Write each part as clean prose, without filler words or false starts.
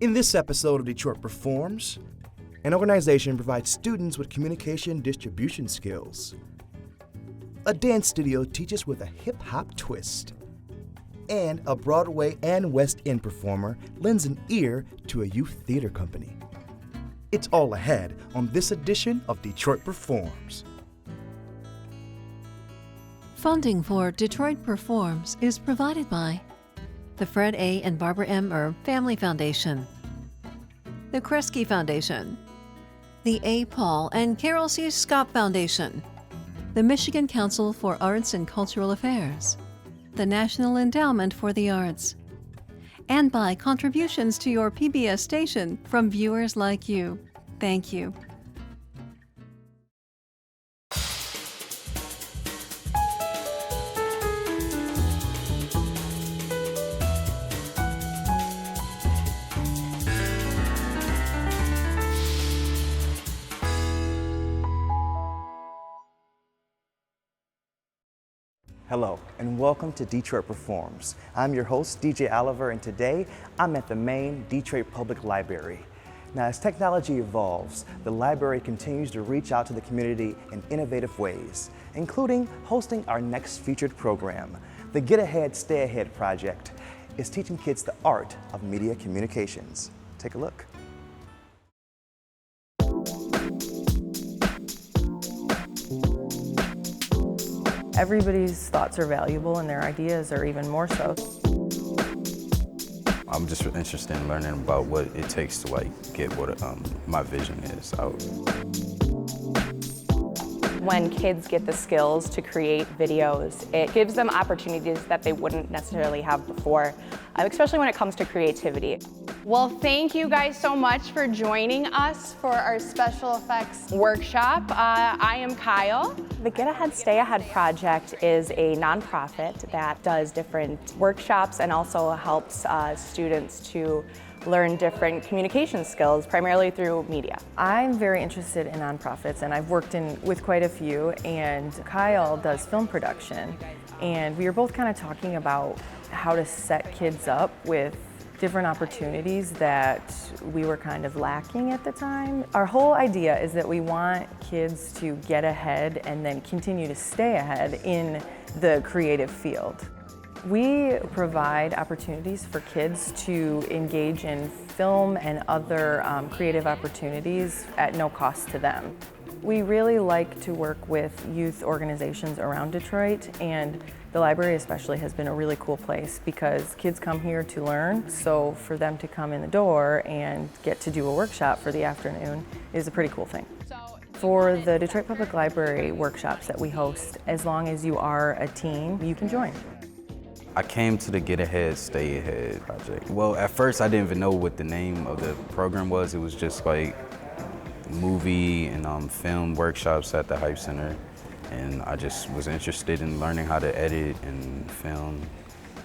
In this episode of Detroit Performs, an organization provides students with communication distribution skills. A dance studio teaches with a hip-hop twist. And a Broadway and West End performer lends an ear to a youth theater company. It's all ahead on this edition of Detroit Performs. Funding for Detroit Performs is provided by the Fred A. and Barbara M. Erb Family Foundation, the Kresge Foundation, the A. Paul and Carol C. Scott Foundation, the Michigan Council for Arts and Cultural Affairs, the National Endowment for the Arts, and by contributions to your PBS station from viewers like you. Thank you. Hello, and welcome to Detroit Performs. I'm your host, DJ Oliver, and today I'm at the main Detroit Public Library. Now, as technology evolves, the library continues to reach out to the community in innovative ways, including hosting our next featured program. The Get Ahead, Stay Ahead project is teaching kids the art of media communications. Take a look. Everybody's thoughts are valuable and their ideas are even more so. I'm just interested in learning about what it takes to get what my vision is out. When kids get the skills to create videos, it gives them opportunities that they wouldn't necessarily have before, especially when it comes to creativity. Well, thank you guys so much for joining us for our special effects workshop. I am Kyle. The Get Ahead, Stay Ahead project is a nonprofit that does different workshops and also helps students to learn different communication skills, primarily through media. I'm very interested in nonprofits, and I've worked with quite a few, and Kyle does film production, and we were both kind of talking about how to set kids up with different opportunities that we were kind of lacking at the time. Our whole idea is that we want kids to get ahead and then continue to stay ahead in the creative field. We provide opportunities for kids to engage in film and other creative opportunities at no cost to them. We really like to work with youth organizations around Detroit, and the library especially has been a really cool place because kids come here to learn, so for them to come in the door and get to do a workshop for the afternoon is a pretty cool thing. For the Detroit Public Library workshops that we host, as long as you are a teen, you can join. I came to the Get Ahead, Stay Ahead project. Well, at first I didn't even know what the name of the program was. It was just like movie and film workshops at the Hype Center. And I just was interested in learning how to edit and film.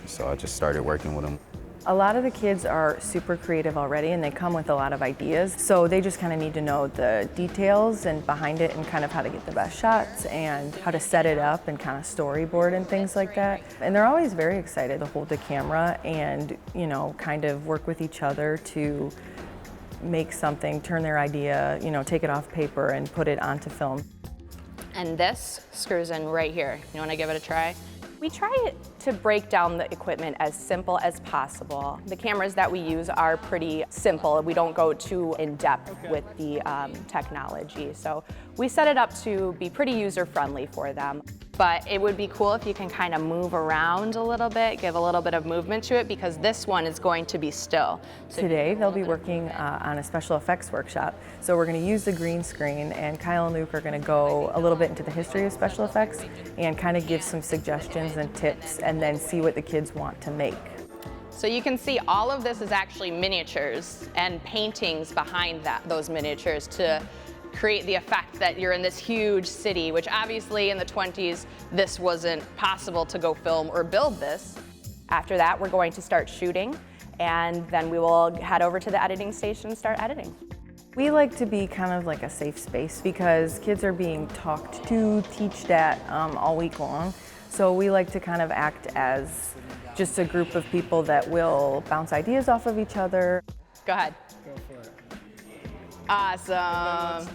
So I just started working with them. A lot of the kids are super creative already, and they come with a lot of ideas. So they just kind of need to know the details and behind it and kind of how to get the best shots and how to set it up and kind of storyboard and things like that. And they're always very excited to hold the camera and, you know, kind of work with each other to make something, turn their idea, you know, take it off paper and put it onto film. And this screws in right here. You want to give it a try? We try to break down the equipment as simple as possible. The cameras that we use are pretty simple. We don't go too in-depth with the technology. So we set it up to be pretty user-friendly for them. But it would be cool if you can kind of move around a little bit, give a little bit of movement to it, because this one is going to be still. So today they'll be working on a special effects workshop. So we're going to use the green screen, and Kyle and Luke are going to go a little bit into the history of special effects and kind of give some suggestions and tips, and then see what the kids want to make. So you can see all of this is actually miniatures and paintings behind those miniatures to create the effect that you're in this huge city, which obviously in the 20s, this wasn't possible to go film or build this. After that, we're going to start shooting, and then we will head over to the editing station and start editing. We like to be kind of like a safe space because kids are being talked to, teached at all week long. So we like to kind of act as just a group of people that will bounce ideas off of each other. Go ahead. Go for it. Awesome.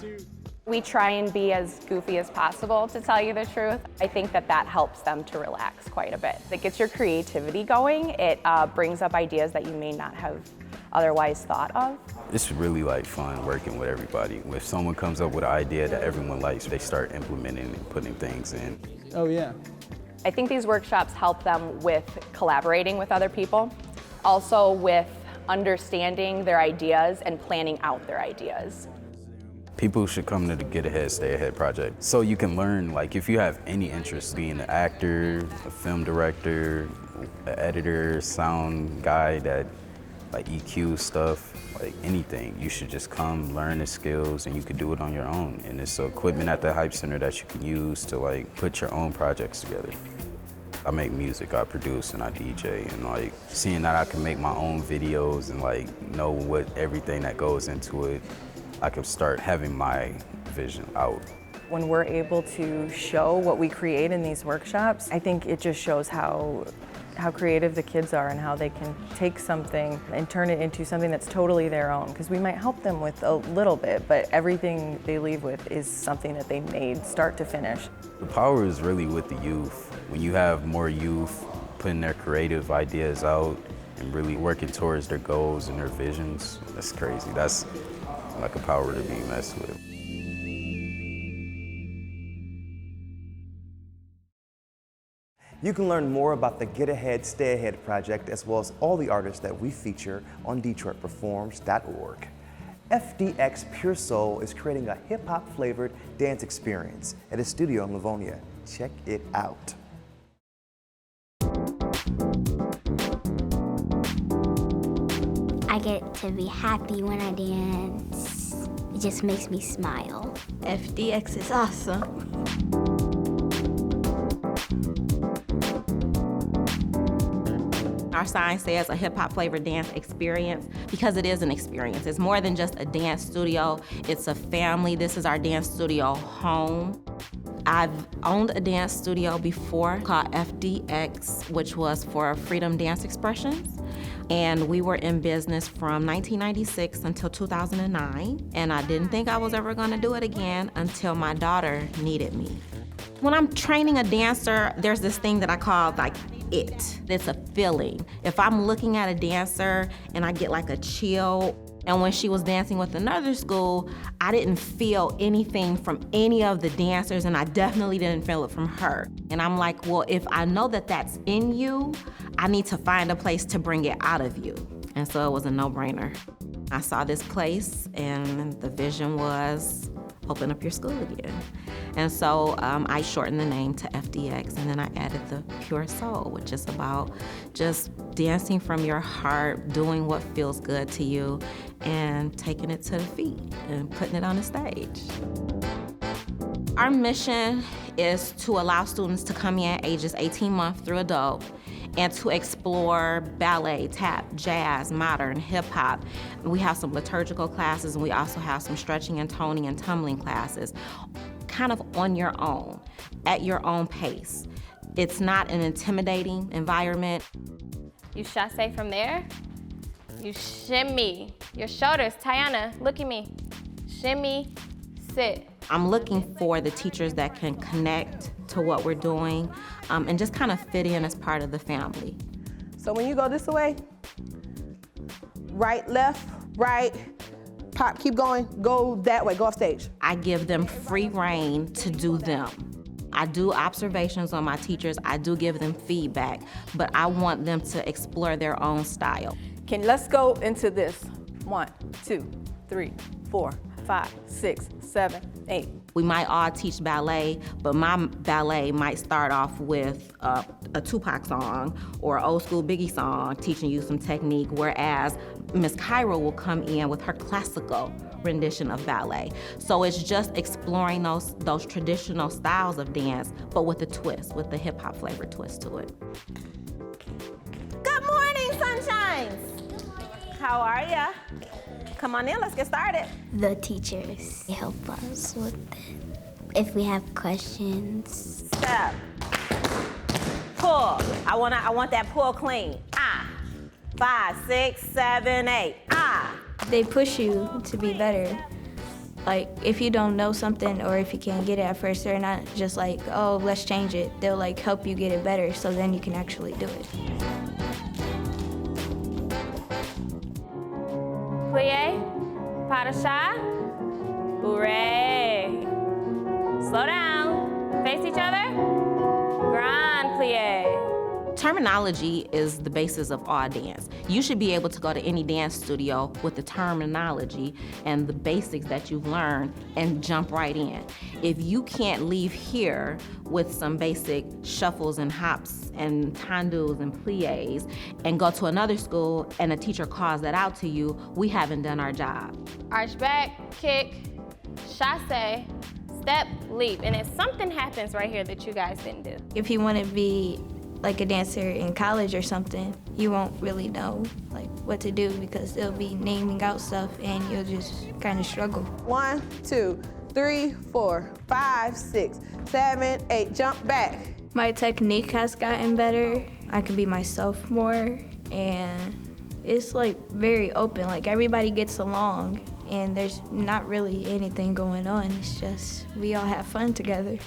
We try and be as goofy as possible, to tell you the truth. I think that that helps them to relax quite a bit. It gets your creativity going. It brings up ideas that you may not have otherwise thought of. It's really like fun working with everybody. If someone comes up with an idea that everyone likes, they start implementing and putting things in. Oh yeah. I think these workshops help them with collaborating with other people, also with understanding their ideas and planning out their ideas. People should come to the Get Ahead, Stay Ahead project so you can learn, like if you have any interest being an actor, a film director, an editor, sound guy that like EQ stuff, like anything, you should just come learn the skills and you could do it on your own. And it's equipment at the Hype Center that you can use to like put your own projects together. I make music, I produce, and I DJ, and like seeing that I can make my own videos and like know what everything that goes into it, I can start having my vision out. When we're able to show what we create in these workshops, I think it just shows how creative the kids are and how they can take something and turn it into something that's totally their own. Because we might help them with a little bit, but everything they leave with is something that they made start to finish. The power is really with the youth. When you have more youth putting their creative ideas out and really working towards their goals and their visions, that's crazy. That's like a power to be messed with. You can learn more about the Get Ahead, Stay Ahead project, as well as all the artists that we feature on DetroitPerforms.org. FDX Pure Sole is creating a hip-hop flavored dance experience at a studio in Livonia. Check it out. I get to be happy when I dance. It just makes me smile. FDX is awesome. Our sign says a hip-hop flavored dance experience because it is an experience. It's more than just a dance studio. It's a family. This is our dance studio home. I've owned a dance studio before called FDX, which was for Freedom Dance Expressions. And we were in business from 1996 until 2009. And I didn't think I was ever gonna do it again until my daughter needed me. When I'm training a dancer, there's this thing that I call like it. It's a feeling. If I'm looking at a dancer and I get like a chill, and when she was dancing with another school, I didn't feel anything from any of the dancers, and I definitely didn't feel it from her. And I'm like, well, if I know that that's in you, I need to find a place to bring it out of you. And so it was a no-brainer. I saw this place, and the vision was open up your school again. And so I shortened the name to FDX, and then I added the Pure Sole, which is about just dancing from your heart, doing what feels good to you, and taking it to the feet and putting it on the stage. Our mission is to allow students to come in ages 18 months through adult and to explore ballet, tap, jazz, modern, hip hop. We have some liturgical classes, and we also have some stretching and toning and tumbling classes, kind of on your own, at your own pace. It's not an intimidating environment. You chasse from there. You shimmy your shoulders. Tiana, look at me. Shimmy, sit. I'm looking for the teachers that can connect to what we're doing and just kind of fit in as part of the family. So when you go this way, right, left, right, pop, keep going, go that way, go off stage. I give them free rein to do them. I do observations on my teachers, I do give them feedback, but I want them to explore their own style. Let's go into this. 1, 2, 3, 4, 5, 6, 7, 8. We might all teach ballet, but my ballet might start off with a Tupac song or an old school Biggie song, teaching you some technique, whereas Miss Kyra will come in with her classical rendition of ballet. So it's just exploring those traditional styles of dance, but with a twist, with the hip hop flavor twist to it. Good morning, sunshines. How are ya? Come on in, let's get started. The teachers help us with it. If we have questions. Step. Pull. I want that pull clean. 5, 6, 7, 8. Ah. They push you to be better. Like, if you don't know something or if you can't get it at first, they're not just like, oh, let's change it. They'll like help you get it better so then you can actually do it. Plie, pas de chat, bourrée. Slow down, face each other. Grand plie. Terminology is the basis of all dance. You should be able to go to any dance studio with the terminology and the basics that you've learned and jump right in. If you can't leave here with some basic shuffles and hops and tendus and plies and go to another school and a teacher calls that out to you, we haven't done our job. Arch back, kick, chasse, step, leap. And if something happens right here that you guys didn't do. If you want to be like a dancer in college or something, you won't really know like what to do because they'll be naming out stuff and you'll just kind of struggle. 1, 2, 3, 4, 5, 6, 7, 8. Jump back. My technique has gotten better. I can be myself more, and it's like very open. Like everybody gets along and there's not really anything going on. It's just we all have fun together.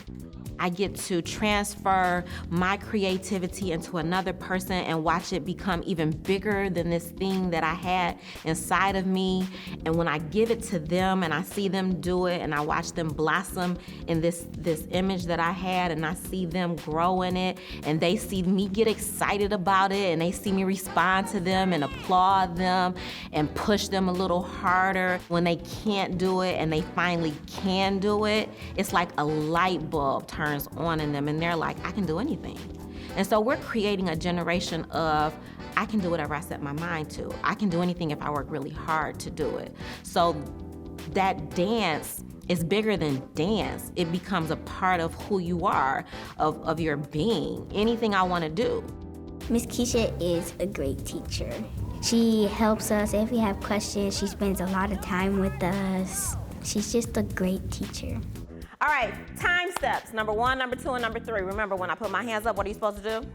I get to transfer my creativity into another person and watch it become even bigger than this thing that I had inside of me. And when I give it to them and I see them do it and I watch them blossom in this image that I had and I see them grow in it and they see me get excited about it and they see me respond to them and applaud them and push them a little harder when they can't do it and they finally can do it, it's like a light bulb turns on in them and they're like, I can do anything. And so we're creating a generation of, I can do whatever I set my mind to. I can do anything if I work really hard to do it. So that dance is bigger than dance. It becomes a part of who you are, of your being, anything I want to do. Miss Keisha is a great teacher. She helps us if we have questions. She spends a lot of time with us. She's just a great teacher. All right, time steps. Number 1, number 2, and number 3. Remember, when I put my hands up, what are you supposed to do?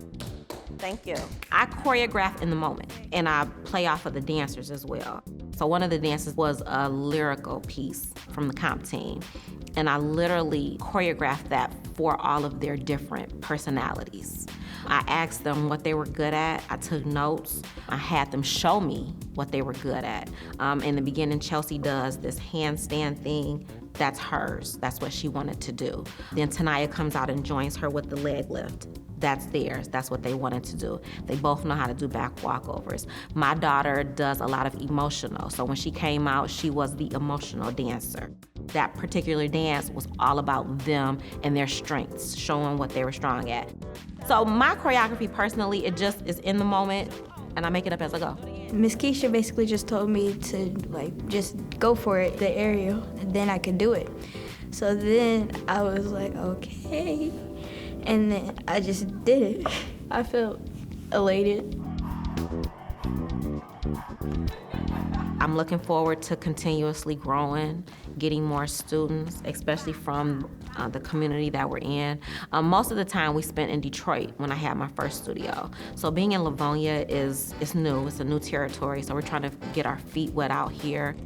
Thank you. I choreograph in the moment, and I play off of the dancers as well. So one of the dances was a lyrical piece from the comp team, and I literally choreographed that for all of their different personalities. I asked them what they were good at. I took notes. I had them show me what they were good at. In the beginning, Chelsea does this handstand thing. That's hers. That's what she wanted to do. Then Tanaya comes out and joins her with the leg lift. That's theirs. That's what they wanted to do. They both know how to do back walkovers. My daughter does a lot of emotional. So when she came out, she was the emotional dancer. That particular dance was all about them and their strengths, showing what they were strong at. So my choreography personally, it just is in the moment and I make it up as I go. Miss Keisha basically just told me to just go for it, the aerial, and then I could do it. So then I was like, okay. And then I just did it. I felt elated. I'm looking forward to continuously growing, getting more students, especially from the community that we're in. Most of the time we spent in Detroit when I had my first studio. So being in Livonia is new, it's a new territory, so we're trying to get our feet wet out here.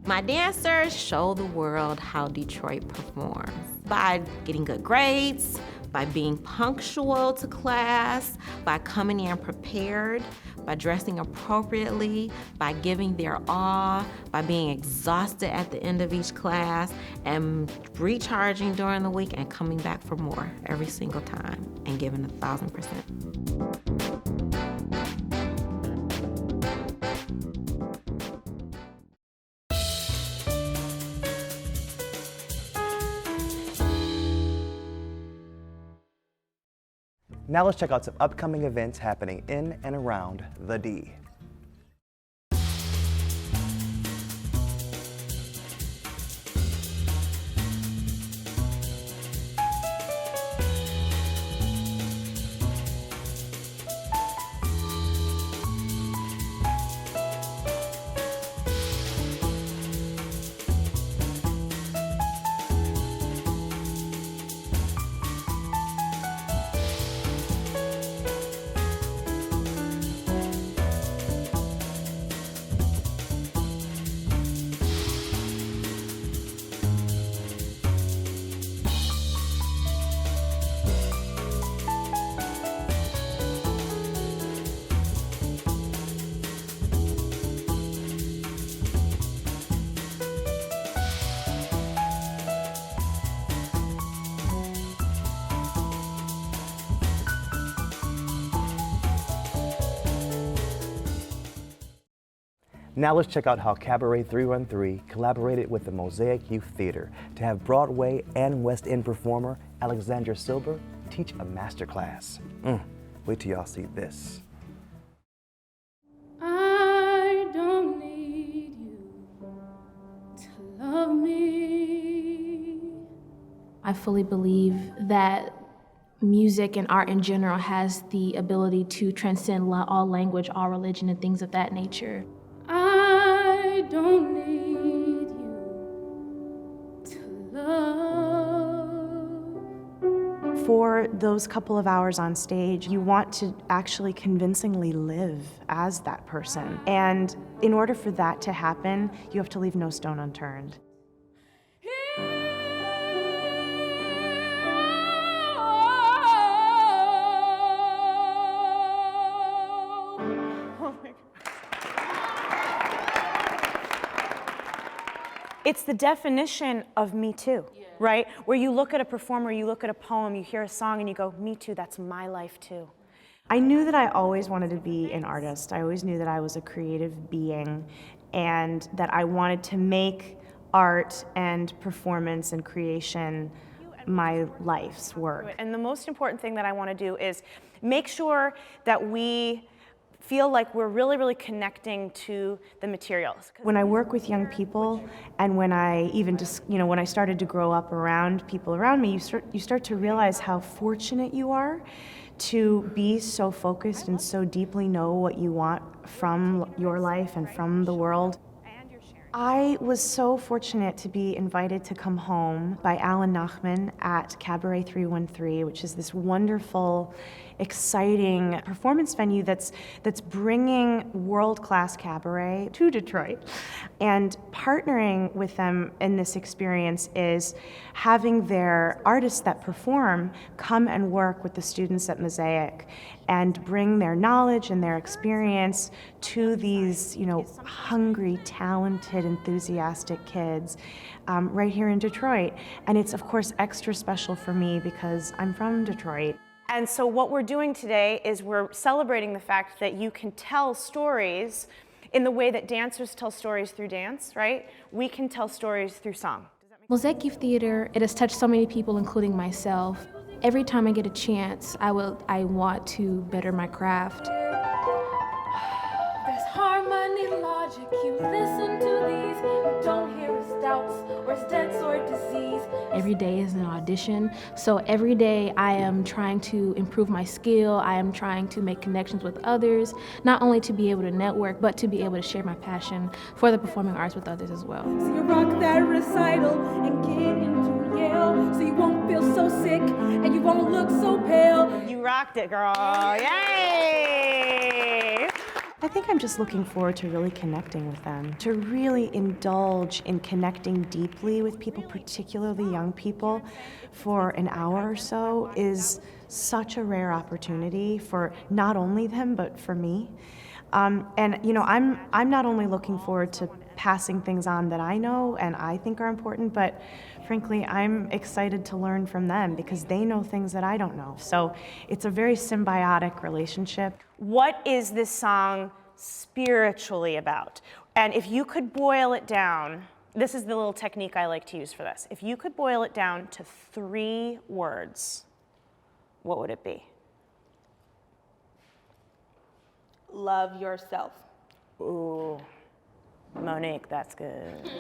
My dancers show the world how Detroit performs by getting good grades, by being punctual to class, by coming in prepared, by dressing appropriately, by giving their all, by being exhausted at the end of each class, and recharging during the week and coming back for more every single time and giving 1,000%. Now let's check out some upcoming events happening in and around the D. Now let's check out how Cabaret 313 collaborated with the Mosaic Youth Theatre to have Broadway and West End performer Alexandra Silber teach a masterclass. Wait till y'all see this. I don't need you to love me. I fully believe that music and art in general has the ability to transcend all language, all religion, and things of that nature. I don't need you to love. For those couple of hours on stage, you want to actually convincingly live as that person. And in order for that to happen, you have to leave no stone unturned. It's the definition of Me Too, right? Where you look at a performer, you look at a poem, you hear a song, and you go, Me Too, that's my life too. I knew that I always wanted to be an artist. I always knew that I was a creative being and that I wanted to make art and performance and creation my life's work. And the most important thing that I want to do is make sure that we feel like we're really, really connecting to the materials. When I work with young people, and when I even just, when I started to grow up around people around me, you start to realize how fortunate you are to be so focused and so deeply know what you want from your life and from the world. I was so fortunate to be invited to come home by Alan Nachman at Cabaret 313, which is this wonderful, exciting performance venue that's bringing world-class cabaret to Detroit. And partnering with them in this experience is having their artists that perform come and work with the students at Mosaic and bring their knowledge and their experience to these, hungry, talented, enthusiastic kids right here in Detroit. And it's, of course, extra special for me because I'm from Detroit. And so what we're doing today is we're celebrating the fact that you can tell stories in the way that dancers tell stories through dance, right? We can tell stories through song. Mosaic Youth Theatre, it has touched so many people, including myself. Every time I get a chance, I want to better my craft. There's harmony, logic, you listen to these, you don't hear his doubts or his debts or disease. Every day is an audition, so every day I am trying to improve my skill, I am trying to make connections with others, not only to be able to network, but to be able to share my passion for the performing arts with others as well. So you rock that recital and get into Yale, so you won't feel so sick and you won't look so pale. You rocked it, girl, yay! I think I'm just looking forward to really connecting with them, to really indulge in connecting deeply with people, particularly young people, for an hour or so is such a rare opportunity for not only them, but for me. I'm not only looking forward to passing things on that I know and I think are important, but frankly, I'm excited to learn from them because they know things that I don't know. So it's a very symbiotic relationship. What is this song spiritually about? And if you could boil it down, this is the little technique I like to use for this. If you could boil it down to 3 words, what would it be? Love yourself. Ooh, Monique, that's good.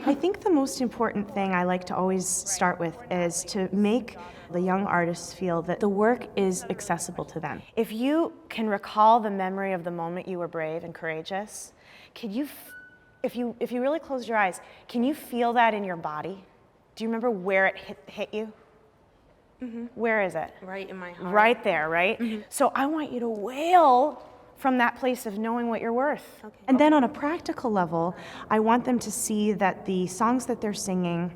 I think the most important thing I like to always start with is to make the young artists feel that the work is accessible to them. If you can recall the memory of the moment you were brave and courageous, if you really closed your eyes, can you feel that in your body? Do you remember where it hit you? Mm-hmm. Where is it? Right in my heart. Right there, right? Mm-hmm. So I want you to wail from that place of knowing what you're worth. Okay. And then on a practical level, I want them to see that the songs that they're singing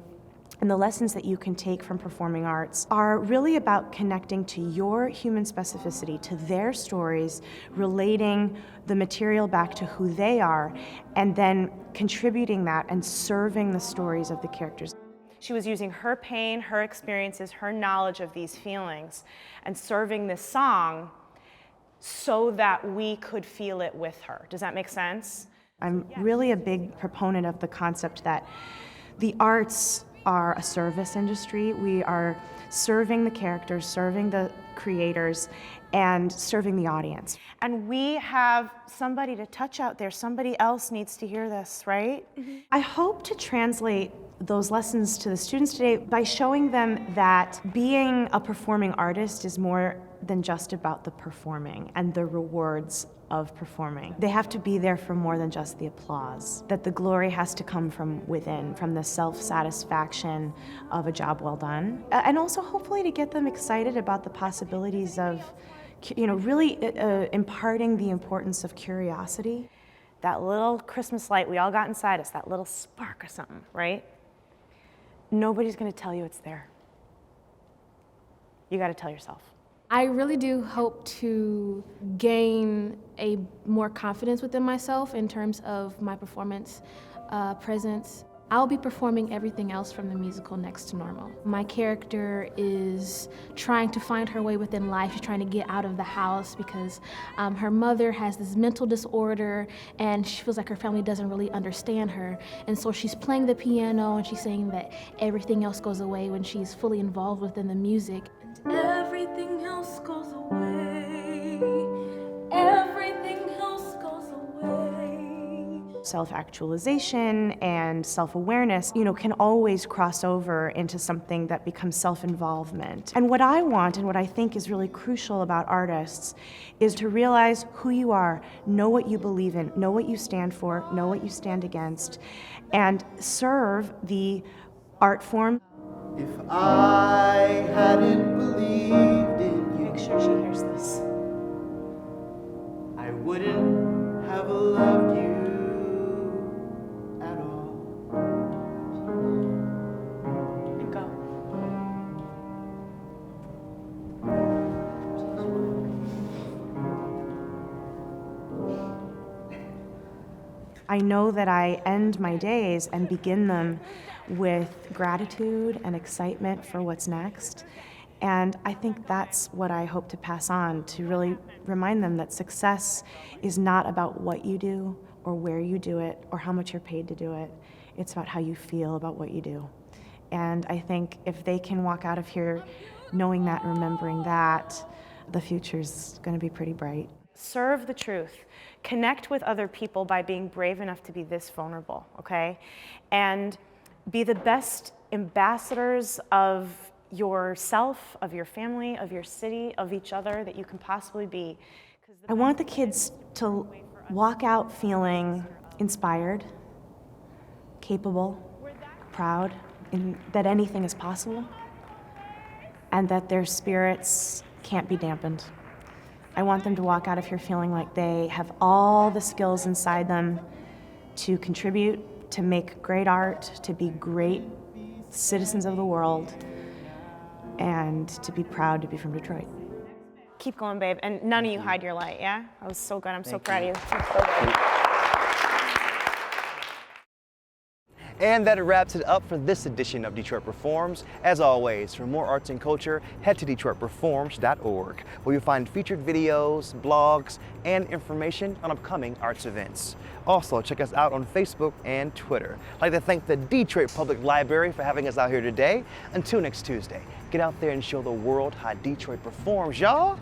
and the lessons that you can take from performing arts are really about connecting to your human specificity, to their stories, relating the material back to who they are, and then contributing that and serving the stories of the characters. She was using her pain, her experiences, her knowledge of these feelings, and serving this song so that we could feel it with her. Does that make sense? I'm really a big proponent of the concept that the arts are a service industry. We are serving the characters, serving the creators, and serving the audience. And we have somebody to touch out there. Somebody else needs to hear this, right? Mm-hmm. I hope to translate those lessons to the students today by showing them that being a performing artist is more than just about the performing and the rewards of performing. They have to be there for more than just the applause, that the glory has to come from within, from the self-satisfaction of a job well done, and also hopefully to get them excited about the possibilities of, really imparting the importance of curiosity. That little Christmas light we all got inside us, that little spark or something, right? Nobody's gonna tell you it's there. You gotta tell yourself. I really do hope to gain a more confidence within myself in terms of my performance presence. I'll be performing everything else from the musical Next to Normal. My character is trying to find her way within life. She's trying to get out of the house because her mother has this mental disorder and she feels like her family doesn't really understand her. And so she's playing the piano and she's saying that everything else goes away when she's fully involved within the music. Everything else goes away. Everything else goes away. Self-actualization and self-awareness, can always cross over into something that becomes self-involvement. And what I want and what I think is really crucial about artists is to realize who you are, know what you believe in, know what you stand for, know what you stand against, and serve the art form. If I hadn't believed in you, make sure she hears this. I wouldn't have loved you at all. And go. I know that I end my days and begin them with gratitude and excitement for what's next. And I think that's what I hope to pass on, to really remind them that success is not about what you do or where you do it or how much you're paid to do it. It's about how you feel about what you do. And I think if they can walk out of here knowing that and remembering that, the future's going to be pretty bright. Serve the truth. Connect with other people by being brave enough to be this vulnerable, okay? And be the best ambassadors of yourself, of your family, of your city, of each other that you can possibly be. I want the kids to walk out feeling inspired, capable, proud, that anything is possible, and that their spirits can't be dampened. I want them to walk out of here feeling like they have all the skills inside them to contribute, to make great art, to be great citizens of the world, and to be proud to be from Detroit. Keep going, babe, and none of you hide your light, yeah? That was so good. I'm so proud of you. And that wraps it up for this edition of Detroit Performs. As always, for more arts and culture, head to DetroitPerforms.org, where you'll find featured videos, blogs, and information on upcoming arts events. Also, check us out on Facebook and Twitter. I'd like to thank the Detroit Public Library for having us out here today. Until next Tuesday, get out there and show the world how Detroit performs, y'all.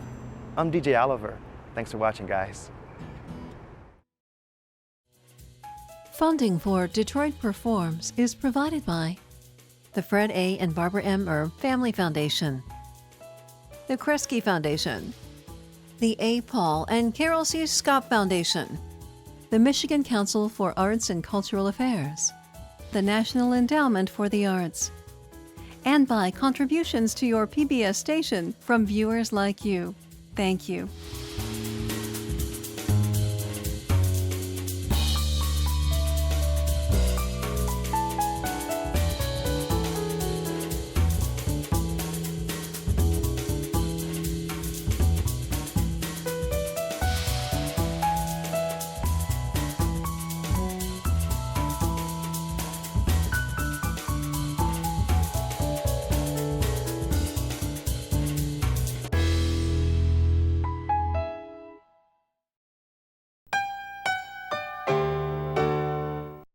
I'm DJ Oliver. Thanks for watching, guys. Funding for Detroit Performs is provided by the Fred A. and Barbara M. Erb Family Foundation, the Kresge Foundation, the A. Paul and Carol C. Scott Foundation, the Michigan Council for Arts and Cultural Affairs, the National Endowment for the Arts, and by contributions to your PBS station from viewers like you. Thank you.